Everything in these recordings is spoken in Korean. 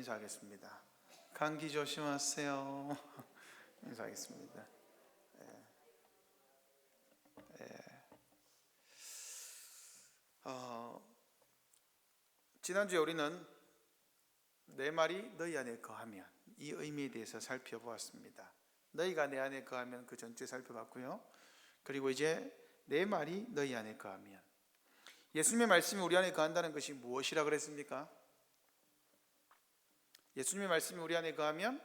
인사하겠습니다. 감기 조심하세요. 인사하겠습니다. 지난주에 우리는 내 말이 너희 안에 거하면, 이 의미에 대해서 살펴보았습니다. 너희가 내 안에 거하면, 그 전체 살펴봤고요. 그리고 이제 내 말이 너희 안에 거하면, 예수님의 말씀이 우리 안에 거한다는 것이 무엇이라 그랬습니까? 예수님의 말씀이 우리 안에 거하면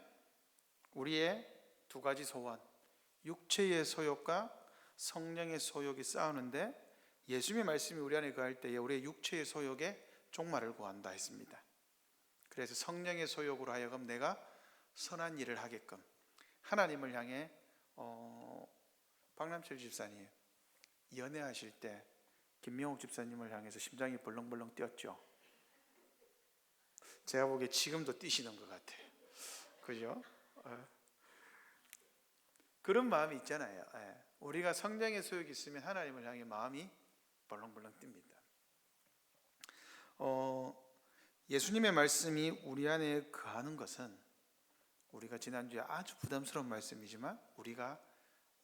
우리의 두 가지 소원, 육체의 소욕과 성령의 소욕이 싸우는데, 예수님의 말씀이 우리 안에 거할 때에 우리의 육체의 소욕에 종말을 구한다 했습니다. 그래서 성령의 소욕으로 하여금 내가 선한 일을 하게끔, 하나님을 향해 박남철 집사님 연애하실 때 김명옥 집사님을 향해서 심장이 벌렁벌렁 뛰었죠. 제가 보기에 지금도 뛰시는 것 같아요. 그죠? 그런 마음이 있잖아요. 우리가 성령의 소욕이 있으면 하나님을 향해 마음이 벌렁벌렁 뜁니다. 예수님의 말씀이 우리 안에 거하는 것은, 우리가 지난주에 아주 부담스러운 말씀이지만 우리가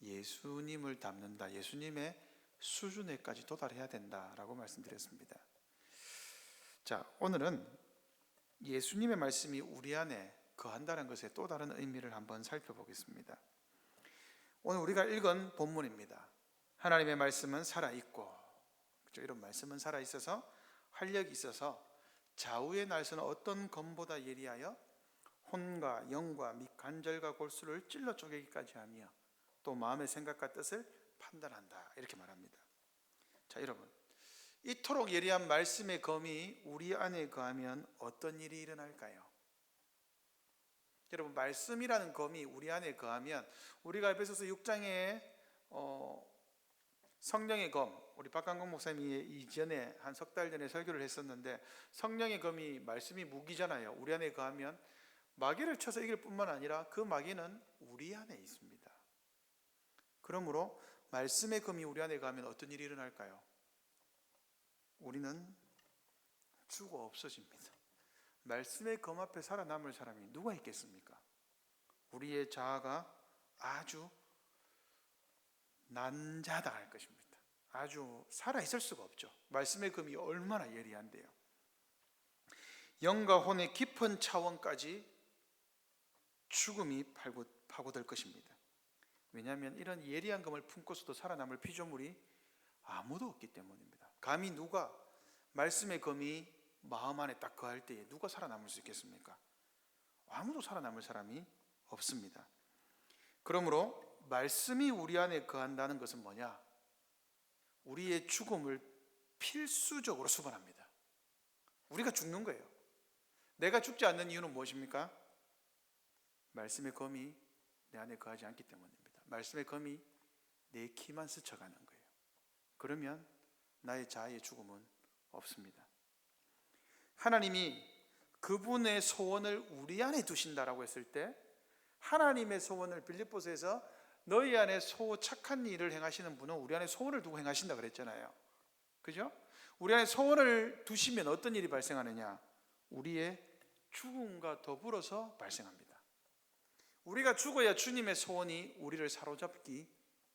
예수님을 닮는다, 예수님의 수준에까지 도달해야 된다라고 말씀드렸습니다. 자, 오늘은 예수님의 말씀이 우리 안에 거한다는 것의 또 다른 의미를 한번 살펴보겠습니다. 오늘 우리가 읽은 본문입니다. 하나님의 말씀은 살아있고, 이런 말씀은 살아있어서 활력이 있어서 좌우의 날서는 어떤 검보다 예리하여 혼과 영과 및 관절과 골수를 찔러 쪼개기까지 하며 또 마음의 생각과 뜻을 판단한다, 이렇게 말합니다. 자, 여러분, 이토록 예리한 말씀의 검이 우리 안에 거하면 어떤 일이 일어날까요? 여러분, 말씀이라는 검이 우리 안에 거하면, 우리가 에베소서 6장에 성령의 검, 우리 박강국 목사님이 이전에 한 석 달 전에 설교를 했었는데, 성령의 검이 말씀이 무기잖아요. 우리 안에 거하면 마귀를 쳐서 이길 뿐만 아니라 그 마귀는 우리 안에 있습니다. 그러므로 말씀의 검이 우리 안에 거하면 어떤 일이 일어날까요? 우리는 죽어 없어집니다. 말씀의 검 앞에 살아남을 사람이 누가 있겠습니까? 우리의 자아가 아주 난자당할 것입니다. 아주 살아있을 수가 없죠. 말씀의 검이 얼마나 예리한데요. 영과 혼의 깊은 차원까지 죽음이 파고들 것입니다. 왜냐하면 이런 예리한 검을 품고서도 살아남을 피조물이 아무도 없기 때문입니다. 감히 누가 말씀의 검이 마음 안에 딱 거할 때에 누가 살아남을 수 있겠습니까? 아무도 살아남을 사람이 없습니다. 그러므로 말씀이 우리 안에 거한다는 것은 뭐냐? 우리의 죽음을 필수적으로 수반합니다. 우리가 죽는 거예요. 내가 죽지 않는 이유는 무엇입니까? 말씀의 검이 내 안에 거하지 않기 때문입니다. 말씀의 검이 내 키만 스쳐가는 거예요. 그러면 나의 자아의 죽음은 없습니다. 하나님이 그분의 소원을 우리 안에 두신다라고 했을 때, 하나님의 소원을 빌립보서에서 너희 안에 착한 일을 행하시는 분은 우리 안에 소원을 두고 행하신다 그랬잖아요. 그죠? 우리 안에 소원을 두시면 어떤 일이 발생하느냐? 우리의 죽음과 더불어서 발생합니다. 우리가 죽어야 주님의 소원이 우리를 사로잡기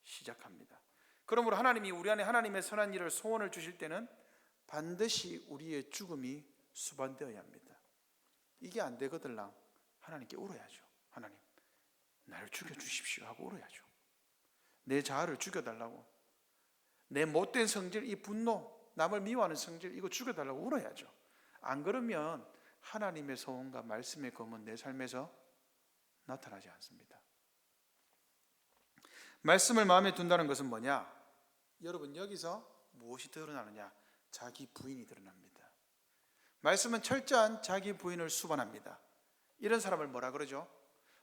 시작합니다. 그러므로 하나님이 우리 안에 하나님의 선한 일을, 소원을 주실 때는 반드시 우리의 죽음이 수반되어야 합니다. 이게 안 되거들랑 하나님께 울어야죠. 하나님, 나를 죽여주십시오 하고 울어야죠. 내 자아를 죽여달라고, 내 못된 성질, 이 분노, 남을 미워하는 성질, 이거 죽여달라고 울어야죠. 안 그러면 하나님의 소원과 말씀의 검은 내 삶에서 나타나지 않습니다. 말씀을 마음에 둔다는 것은 뭐냐? 여러분, 여기서 무엇이 드러나느냐? 자기 부인이 드러납니다. 말씀은 철저한 자기 부인을 수반합니다. 이런 사람을 뭐라 그러죠?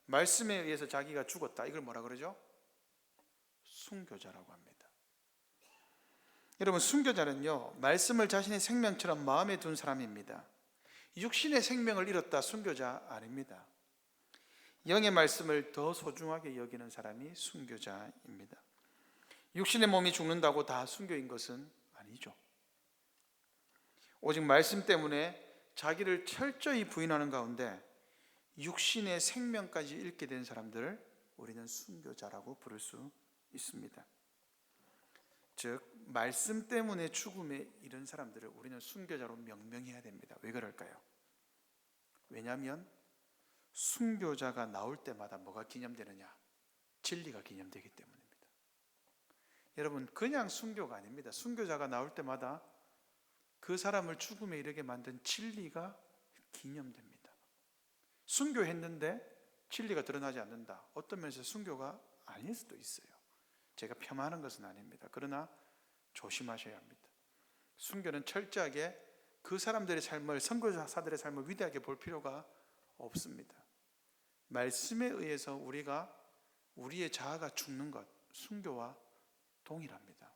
말씀에 의해서 자기가 죽었다, 이걸 뭐라 그러죠? 순교자라고 합니다. 여러분, 순교자는요, 말씀을 자신의 생명처럼 마음에 둔 사람입니다. 육신의 생명을 잃었다 순교자 아닙니다. 영의 말씀을 더 소중하게 여기는 사람이 순교자입니다. 육신의 몸이 죽는다고 다 순교인 것은 아니죠. 오직 말씀 때문에 자기를 철저히 부인하는 가운데 육신의 생명까지 잃게 된 사람들을 우리는 순교자라고 부를 수 있습니다. 즉 말씀 때문에 죽음에 이른 사람들을 우리는 순교자로 명명해야 됩니다. 왜 그럴까요? 왜냐하면 순교자가 나올 때마다 뭐가 기념되느냐? 진리가 기념되기 때문입니다. 여러분, 그냥 순교가 아닙니다. 순교자가 나올 때마다 그 사람을 죽음에 이르게 만든 진리가 기념됩니다. 순교했는데 진리가 드러나지 않는다. 어떤 면에서 순교가 아닐 수도 있어요. 제가 폄하하는 것은 아닙니다. 그러나 조심하셔야 합니다. 순교는 철저하게 그 사람들의 삶을, 선교사들의 삶을 위대하게 볼 필요가 없습니다. 말씀에 의해서 우리의 자아가 죽는 것, 순교와 동일합니다.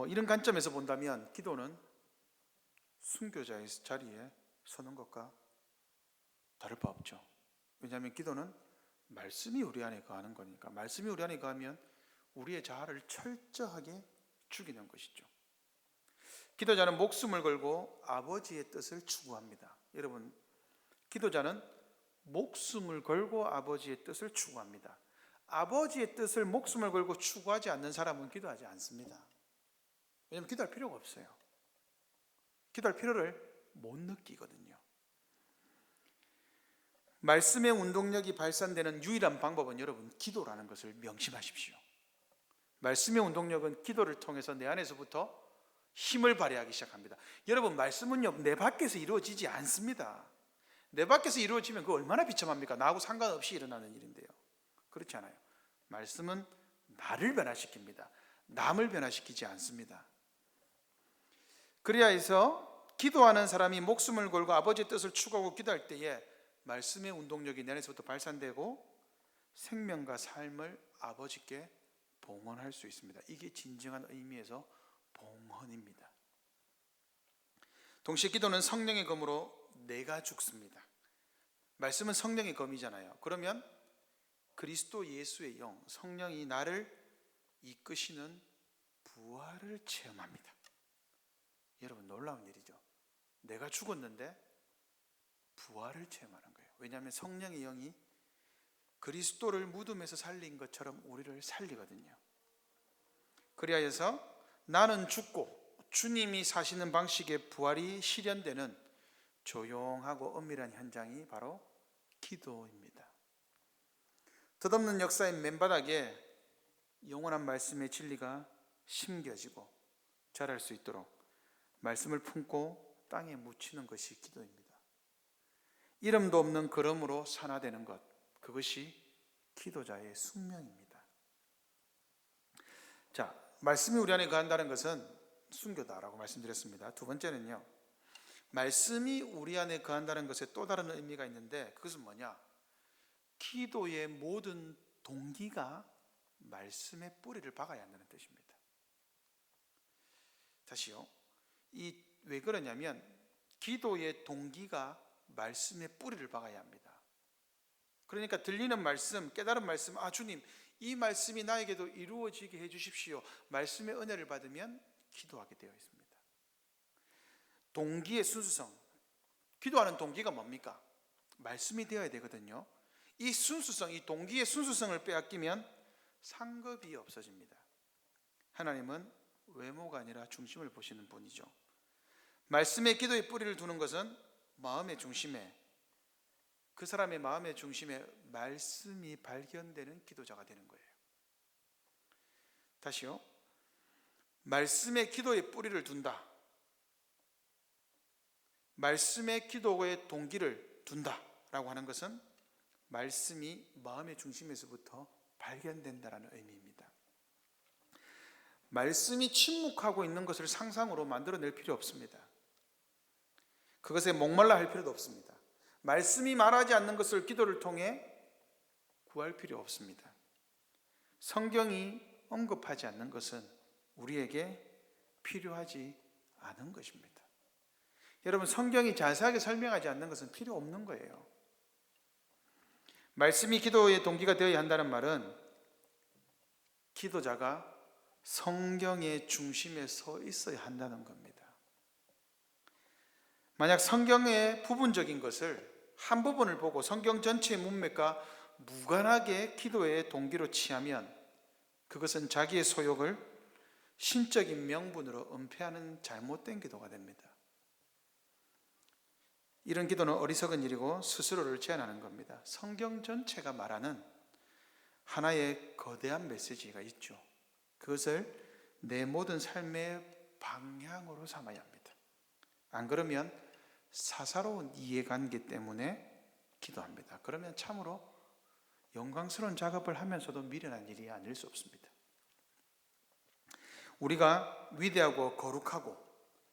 이런 관점에서 본다면 기도는 순교자의 자리에 서는 것과 다를 바 없죠. 왜냐하면 기도는 말씀이 우리 안에 거하는 거니까. 말씀이 우리 안에 거하면 우리의 자아를 철저하게 죽이는 것이죠. 기도자는 목숨을 걸고 아버지의 뜻을 추구합니다. 여러분, 기도자는 목숨을 걸고 아버지의 뜻을 추구합니다. 아버지의 뜻을 목숨을 걸고 추구하지 않는 사람은 기도하지 않습니다. 왜냐하면 기도할 필요가 없어요. 기도할 필요를 못 느끼거든요. 말씀의 운동력이 발산되는 유일한 방법은 여러분 기도라는 것을 명심하십시오. 말씀의 운동력은 기도를 통해서 내 안에서부터 힘을 발휘하기 시작합니다. 여러분, 말씀은요 내 밖에서 이루어지지 않습니다. 내 밖에서 이루어지면 그거 얼마나 비참합니까? 나하고 상관없이 일어나는 일인데요. 그렇지 않아요. 말씀은 나를 변화시킵니다. 남을 변화시키지 않습니다. 그래야 해서 기도하는 사람이 목숨을 걸고 아버지의 뜻을 추구하고 기도할 때에 말씀의 운동력이 내 안에서부터 발산되고 생명과 삶을 아버지께 봉헌할 수 있습니다. 이게 진정한 의미에서 봉헌입니다. 동시에 기도는 성령의 검으로 내가 죽습니다. 말씀은 성령의 검이잖아요. 그러면 그리스도 예수의 영, 성령이 나를 이끄시는 부활을 체험합니다. 여러분, 놀라운 일이죠. 내가 죽었는데 부활을 체험하는 거예요. 왜냐하면 성령의 영이 그리스도를 무덤에서 살린 것처럼 우리를 살리거든요. 그리하여서 나는 죽고 주님이 사시는 방식의 부활이 실현되는 조용하고 엄밀한 현장이 바로 기도입니다. 덧없는 역사의 맨바닥에 영원한 말씀의 진리가 심겨지고 자랄 수 있도록 말씀을 품고 땅에 묻히는 것이 기도입니다. 이름도 없는 걸음으로 산화되는 것, 그것이 기도자의 숙명입니다. 자, 말씀이 우리 안에 거한다는 것은 순교다라고 말씀드렸습니다. 두 번째는요, 말씀이 우리 안에 거한다는 것에 또 다른 의미가 있는데 그것은 뭐냐? 기도의 모든 동기가 말씀의 뿌리를 박아야 한다는 뜻입니다. 다시요. 왜 그러냐면 기도의 동기가 말씀의 뿌리를 박아야 합니다. 그러니까 들리는 말씀, 깨달은 말씀, 주님 이 말씀이 나에게도 이루어지게 해주십시오. 말씀의 은혜를 받으면 기도하게 되어 있습니다. 동기의 순수성, 기도하는 동기가 뭡니까? 말씀이 되어야 되거든요. 이 순수성, 이 동기의 순수성을 빼앗기면 상급이 없어집니다. 하나님은 외모가 아니라 중심을 보시는 분이죠. 말씀의 기도의 뿌리를 두는 것은 마음의 중심에, 그 사람의 마음의 중심에 말씀이 발견되는 기도자가 되는 거예요. 다시요. 말씀의 기도의 뿌리를 둔다. 말씀의 기도의 동기를 둔다라고 하는 것은 말씀이 마음의 중심에서부터 발견된다는 의미입니다. 말씀이 침묵하고 있는 것을 상상으로 만들어낼 필요 없습니다. 그것에 목말라 할 필요도 없습니다. 말씀이 말하지 않는 것을 기도를 통해 구할 필요 없습니다. 성경이 언급하지 않는 것은 우리에게 필요하지 않은 것입니다. 여러분, 성경이 자세하게 설명하지 않는 것은 필요 없는 거예요. 말씀이 기도의 동기가 되어야 한다는 말은 기도자가 성경의 중심에 서 있어야 한다는 겁니다. 만약 성경의 부분적인 것을 한 부분을 보고 성경 전체의 문맥과 무관하게 기도의 동기로 취하면 그것은 자기의 소욕을 신적인 명분으로 은폐하는 잘못된 기도가 됩니다. 이런 기도는 어리석은 일이고 스스로를 제한하는 겁니다. 성경 전체가 말하는 하나의 거대한 메시지가 있죠. 그것을 내 모든 삶의 방향으로 삼아야 합니다. 안 그러면 사사로운 이해관계 때문에 기도합니다. 그러면 참으로 영광스러운 작업을 하면서도 미련한 일이 아닐 수 없습니다. 우리가 위대하고 거룩하고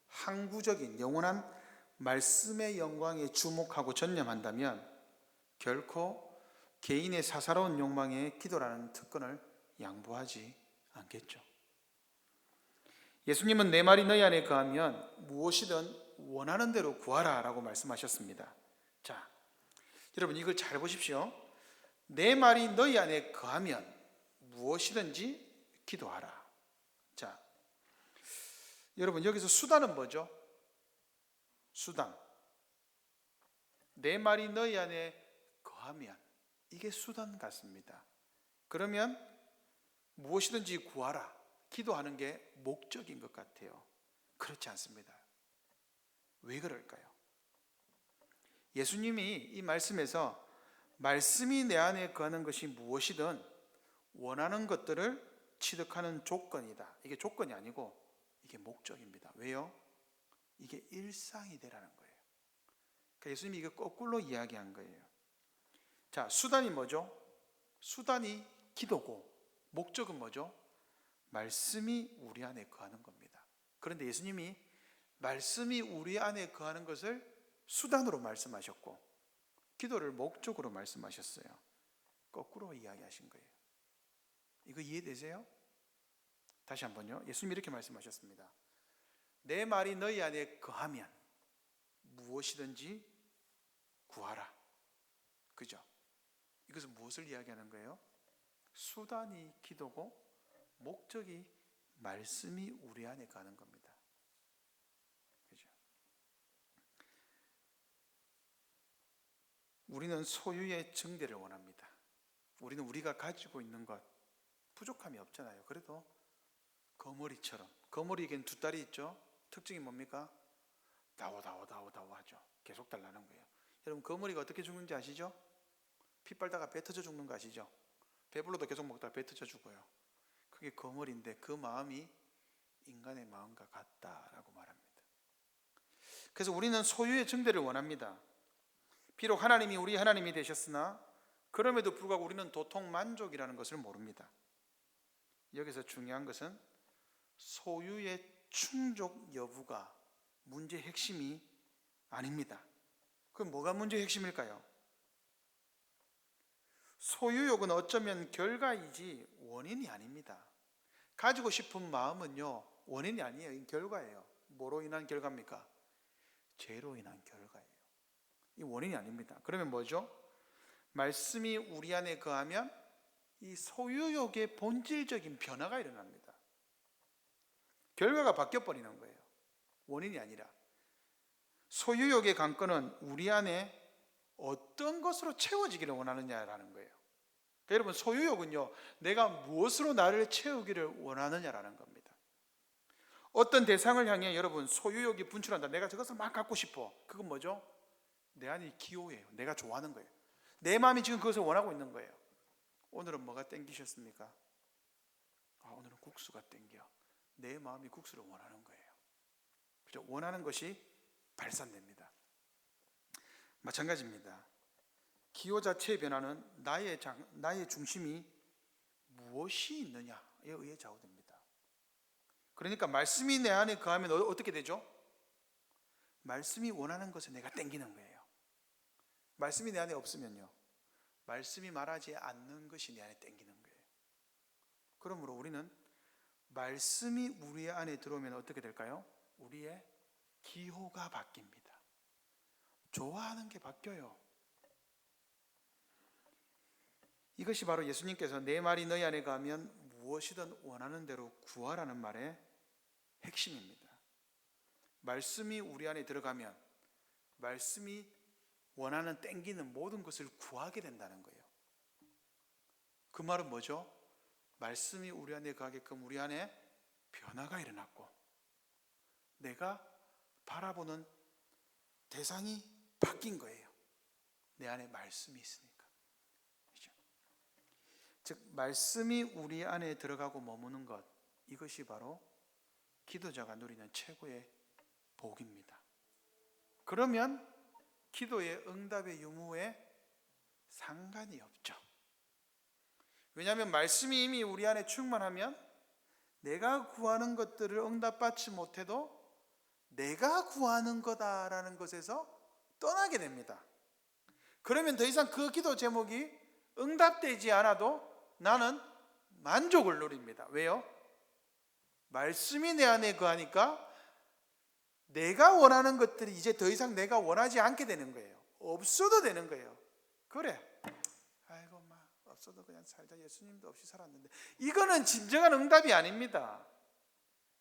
항구적인 영원한 말씀의 영광에 주목하고 전념한다면 결코 개인의 사사로운 욕망에 기도라는 특권을 양보하지 않겠죠. 예수님은 내 말이 너희 안에 거하면 무엇이든 원하는 대로 구하라 라고 말씀하셨습니다. 자, 여러분 이걸 잘 보십시오. 내 말이 너희 안에 거하면 무엇이든지 기도하라. 자, 여러분 여기서 수단은 뭐죠? 수단. 내 말이 너희 안에 거하면 이게 수단 같습니다. 그러면 무엇이든지 구하라. 기도하는 게 목적인 것 같아요. 그렇지 않습니다. 왜 그럴까요? 예수님이 이 말씀에서 말씀이 내 안에 거하는 것이 무엇이든 원하는 것들을 취득하는 조건이다. 이게 조건이 아니고 이게 목적입니다. 왜요? 이게 일상이 되라는 거예요. 그러니까 예수님이 이거 거꾸로 이야기한 거예요. 자, 수단이 뭐죠? 수단이 기도고 목적은 뭐죠? 말씀이 우리 안에 거하는 겁니다. 그런데 예수님이 말씀이 우리 안에 거하는 것을 수단으로 말씀하셨고 기도를 목적으로 말씀하셨어요. 거꾸로 이야기하신 거예요. 이거 이해되세요? 다시 한번요. 예수님이 이렇게 말씀하셨습니다. 내 말이 너희 안에 거하면 무엇이든지 구하라. 그죠? 이것은 무엇을 이야기하는 거예요? 수단이 기도고 목적이 말씀이 우리 안에 가는 겁니다. 그죠? 우리는 소유의 증대를 원합니다. 우리는 우리가 가지고 있는 것 부족함이 없잖아요. 그래도 거머리처럼, 거머리에겐 두 다리 있죠. 특징이 뭡니까? 다오 하죠. 계속 달라는 거예요. 여러분 거머리가 어떻게 죽는지 아시죠? 피 빨다가 배 터져 죽는 거 아시죠? 배불러도 계속 먹다가 배 터져 죽어요. 그게 거머리인데 그 마음이 인간의 마음과 같다라고 말합니다. 그래서 우리는 소유의 증대를 원합니다. 비록 하나님이 우리 하나님이 되셨으나 그럼에도 불구하고 우리는 도통 만족이라는 것을 모릅니다. 여기서 중요한 것은 소유의 충족 여부가 문제의 핵심이 아닙니다. 그럼 뭐가 문제의 핵심일까요? 소유욕은 어쩌면 결과이지 원인이 아닙니다. 가지고 싶은 마음은요 원인이 아니에요. 이 결과예요. 뭐로 인한 결과입니까? 죄로 인한 결과예요. 이 원인이 아닙니다. 그러면 뭐죠? 말씀이 우리 안에 거하면 이 소유욕의 본질적인 변화가 일어납니다. 결과가 바뀌어버리는 거예요. 원인이 아니라. 소유욕의 관건은 우리 안에 어떤 것으로 채워지기를 원하느냐라는 거예요. 그러니까 여러분 소유욕은요 내가 무엇으로 나를 채우기를 원하느냐라는 겁니다. 어떤 대상을 향해 여러분 소유욕이 분출한다. 내가 저것을 막 갖고 싶어. 그건 뭐죠? 내 안이 기호예요. 내가 좋아하는 거예요. 내 마음이 지금 그것을 원하고 있는 거예요. 오늘은 뭐가 땡기셨습니까? 오늘은 국수가 땡겨. 내 마음이 국수를 원하는 거예요. 그죠? 원하는 것이 발산됩니다. 마찬가지입니다. 기호 자체의 변화는 나의 중심이 무엇이 있느냐에 의해 좌우됩니다. 그러니까 말씀이 내 안에 거하면 어떻게 되죠? 말씀이 원하는 것을 내가 땡기는 거예요. 말씀이 내 안에 없으면요 말씀이 말하지 않는 것이 내 안에 땡기는 거예요. 그러므로 우리는 말씀이 우리 안에 들어오면 어떻게 될까요? 우리의 기호가 바뀝니다. 좋아하는 게 바뀌어요. 이것이 바로 예수님께서 내 말이 너희 안에 가면 무엇이든 원하는 대로 구하라는 말의 핵심입니다. 말씀이 우리 안에 들어가면 말씀이 원하는 땡기는 모든 것을 구하게 된다는 거예요. 그 말은 뭐죠? 말씀이 우리 안에 가게끔 우리 안에 변화가 일어났고 내가 바라보는 대상이 바뀐 거예요. 내 안에 말씀이 있으니까. 그렇죠? 즉 말씀이 우리 안에 들어가고 머무는 것, 이것이 바로 기도자가 누리는 최고의 복입니다. 그러면 기도의 응답의 유무에 상관이 없죠. 왜냐하면 말씀이 이미 우리 안에 충만하면 내가 구하는 것들을 응답받지 못해도 내가 구하는 거다라는 것에서 떠나게 됩니다. 그러면 더 이상 그 기도 제목이 응답되지 않아도 나는 만족을 누립니다. 왜요? 말씀이 내 안에 거하니까 내가 원하는 것들이 이제 더 이상 내가 원하지 않게 되는 거예요. 없어도 되는 거예요. 그래, 아이고 막 없어도 그냥 살자, 예수님도 없이 살았는데, 이거는 진정한 응답이 아닙니다.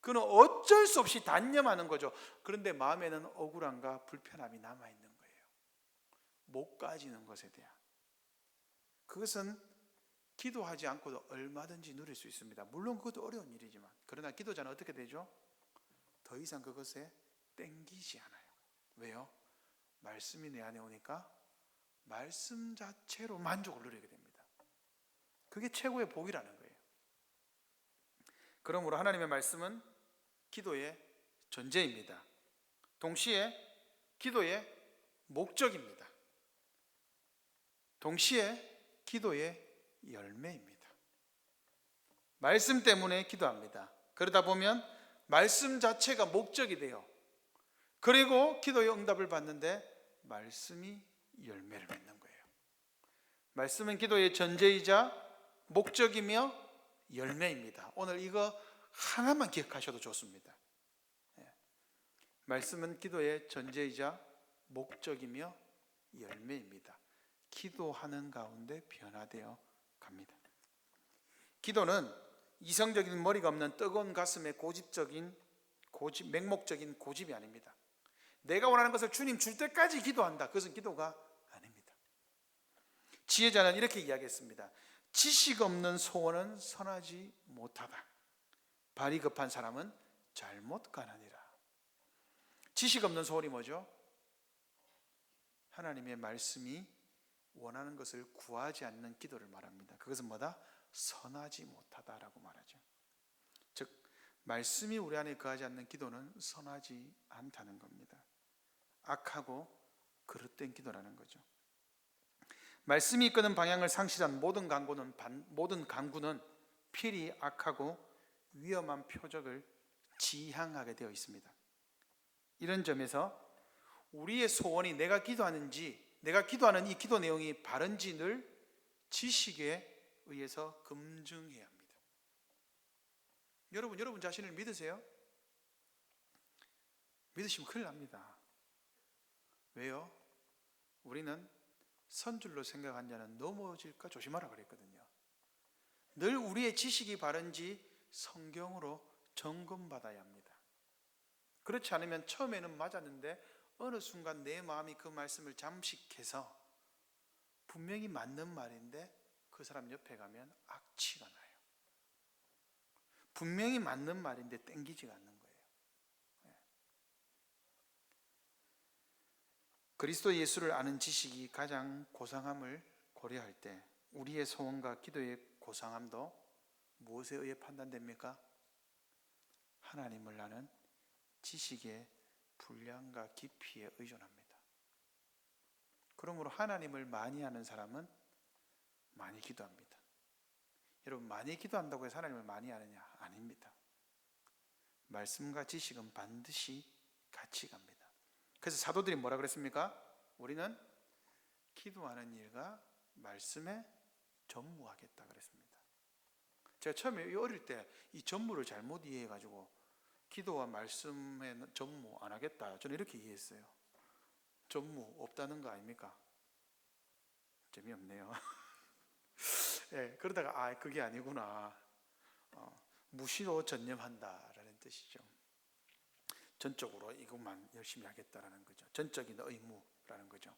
그는 어쩔 수 없이 단념하는 거죠. 그런데 마음에는 억울함과 불편함이 남아있는 거예요. 못 가지는 것에 대한. 그것은 기도하지 않고도 얼마든지 누릴 수 있습니다. 물론 그것도 어려운 일이지만, 그러나 기도자는 어떻게 되죠? 더 이상 그것에 땡기지 않아요. 왜요? 말씀이 내 안에 오니까 말씀 자체로 만족을 누리게 됩니다. 그게 최고의 복이라는 거예요. 그러므로 하나님의 말씀은 기도의 전제입니다. 동시에 기도의 목적입니다. 동시에 기도의 열매입니다. 말씀 때문에 기도합니다. 그러다 보면 말씀 자체가 목적이 돼요. 그리고 기도의 응답을 받는데 말씀이 열매를 맺는 거예요. 말씀은 기도의 전제이자 목적이며 열매입니다. 오늘 이거 하나만 기억하셔도 좋습니다. 말씀은 기도의 전제이자 목적이며 열매입니다. 기도하는 가운데 변화되어 갑니다. 기도는 이성적인 머리가 없는 뜨거운 가슴의 맹목적인 고집이 아닙니다. 내가 원하는 것을 주님 줄 때까지 기도한다. 그것은 기도가 아닙니다. 지혜자는 이렇게 이야기했습니다. 지식 없는 소원은 선하지 못하다. 발이 급한 사람은 잘못 가느니라. 지식 없는 소원이 뭐죠? 하나님의 말씀이 원하는 것을 구하지 않는 기도를 말합니다. 그것은 뭐다? 선하지 못하다라고 말하죠. 즉 말씀이 우리 안에 거하지 않는 기도는 선하지 않다는 겁니다. 악하고 그릇된 기도라는 거죠. 말씀이 이끄는 방향을 상실한 모든 강구는 필히 악하고 위험한 표적을 지향하게 되어 있습니다. 이런 점에서 우리의 소원이 내가 기도하는 이 기도 내용이 바른지 늘 지식에 의해서 검증해야 합니다. 여러분 자신을 믿으세요? 믿으시면 큰일 납니다. 왜요? 우리는 선줄로 생각한 자는 넘어질까 조심하라 그랬거든요. 늘 우리의 지식이 바른지 성경으로 점검받아야 합니다. 그렇지 않으면 처음에는 맞았는데 어느 순간 내 마음이 그 말씀을 잠식해서 분명히 맞는 말인데 그 사람 옆에 가면 악취가 나요. 분명히 맞는 말인데 땡기지가 않는 거예요. 그리스도 예수를 아는 지식이 가장 고상함을 고려할 때 우리의 소원과 기도의 고상함도 무엇에 의해 판단됩니까? 하나님을 아는 지식의 분량과 깊이에 의존합니다. 그러므로 하나님을 많이 아는 사람은 많이 기도합니다. 여러분, 많이 기도한다고 해서 하나님을 많이 아느냐? 아닙니다. 말씀과 지식은 반드시 같이 갑니다. 그래서 사도들이 뭐라 그랬습니까? 우리는 기도하는 일과 말씀에 전무하겠다 그랬습니다. 제가 처음에 어릴 때 이 전무를 잘못 이해해가지고 기도와 말씀에 전무 안 하겠다, 저는 이렇게 이해했어요. 전무 없다는 거 아닙니까? 재미없네요. 네, 그러다가 그게 아니구나, 무시로 전념한다라는 뜻이죠. 전적으로 이것만 열심히 하겠다라는 거죠. 전적인 의무라는 거죠.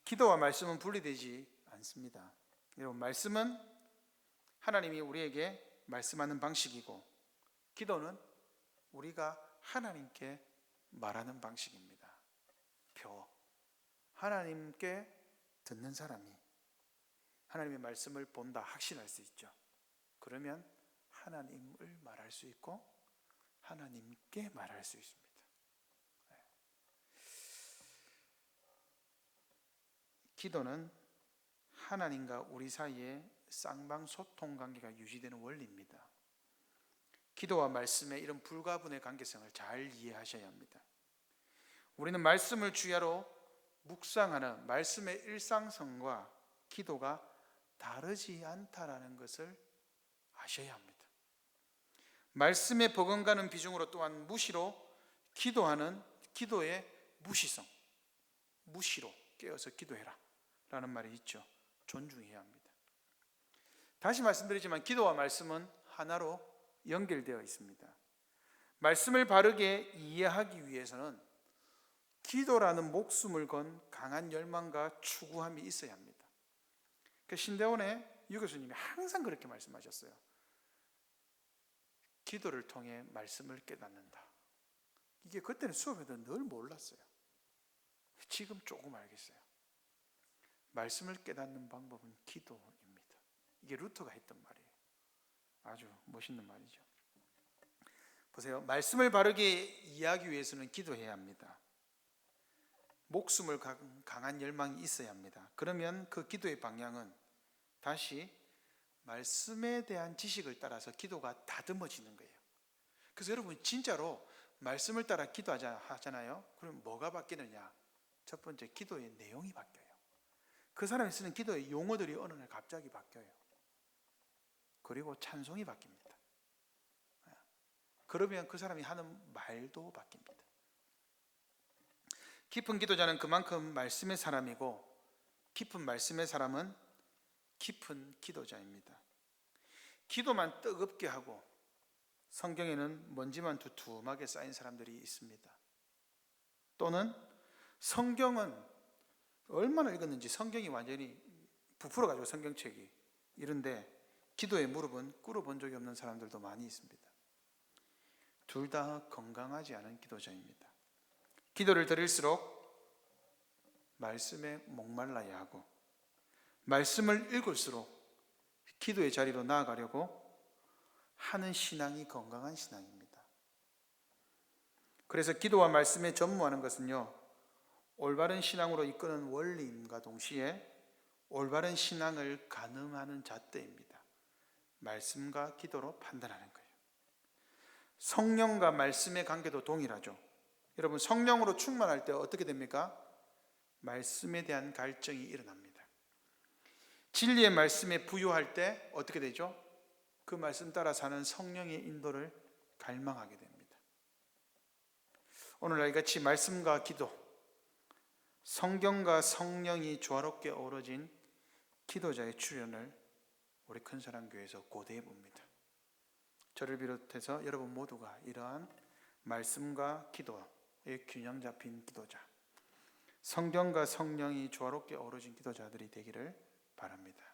기도와 말씀은 분리되지 않습니다. 여러분, 말씀은 하나님이 우리에게 말씀하는 방식이고, 기도는 우리가 하나님께 말하는 방식입니다. 하나님께 듣는 사람이 하나님의 말씀을 본다 확신할 수 있죠. 그러면 하나님을 말할 수 있고 하나님께 말할 수 있습니다. 기도는 하나님과 우리 사이에 쌍방소통 관계가 유지되는 원리입니다. 기도와 말씀의 이런 불가분의 관계성을 잘 이해하셔야 합니다. 우리는 말씀을 주야로 묵상하는 말씀의 일상성과 기도가 다르지 않다라는 것을 아셔야 합니다. 말씀에 버금가는 비중으로 또한 무시로 기도하는 기도의 무시성, 무시로 깨어서 기도해라 라는 말이 있죠. 존중해야 합니다. 다시 말씀드리지만 기도와 말씀은 하나로 연결되어 있습니다. 말씀을 바르게 이해하기 위해서는 기도라는 목숨을 건 강한 열망과 추구함이 있어야 합니다. 신대원의 유 교수님이 항상 그렇게 말씀하셨어요. 기도를 통해 말씀을 깨닫는다. 이게 그때는 수업에도 늘 몰랐어요. 지금 조금 알겠어요. 말씀을 깨닫는 방법은 기도입니다. 이게 루터가 했던 말이에요. 아주 멋있는 말이죠. 보세요. 말씀을 바르게 이해하기 위해서는 기도해야 합니다. 목숨을 강한 열망이 있어야 합니다. 그러면 그 기도의 방향은 다시 말씀에 대한 지식을 따라서 기도가 다듬어지는 거예요. 그래서 여러분 진짜로 말씀을 따라 기도하잖아요. 그럼 뭐가 바뀌느냐? 첫 번째, 기도의 내용이 바뀌어요. 그 사람이 쓰는 기도의 용어들이 어느 날 갑자기 바뀌어요. 그리고 찬송이 바뀝니다. 그러면 그 사람이 하는 말도 바뀝니다. 깊은 기도자는 그만큼 말씀의 사람이고, 깊은 말씀의 사람은 깊은 기도자입니다. 기도만 뜨겁게 하고 성경에는 먼지만 두툼하게 쌓인 사람들이 있습니다. 또는 성경은 얼마나 읽었는지 성경이 완전히 부풀어가지고 성경책이 이런데 기도의 무릎은 꿇어본 적이 없는 사람들도 많이 있습니다. 둘 다 건강하지 않은 기도자입니다. 기도를 드릴수록 말씀에 목말라야 하고, 말씀을 읽을수록 기도의 자리로 나아가려고 하는 신앙이 건강한 신앙입니다. 그래서 기도와 말씀에 전무하는 것은요, 올바른 신앙으로 이끄는 원리임과 동시에 올바른 신앙을 가늠하는 잣대입니다. 말씀과 기도로 판단하는 거예요. 성령과 말씀의 관계도 동일하죠. 여러분, 성령으로 충만할 때 어떻게 됩니까? 말씀에 대한 갈증이 일어납니다. 진리의 말씀에 부요할 때 어떻게 되죠? 그 말씀 따라 사는 성령의 인도를 갈망하게 됩니다. 오늘날 이같이 말씀과 기도, 성경과 성령이 조화롭게 어우러진 기도자의 출현을 우리 큰사랑교회에서 고대해 봅니다. 저를 비롯해서 여러분 모두가 이러한 말씀과 기도의 균형 잡힌 기도자, 성경과 성령이 조화롭게 어우러진 기도자들이 되기를 바랍니다.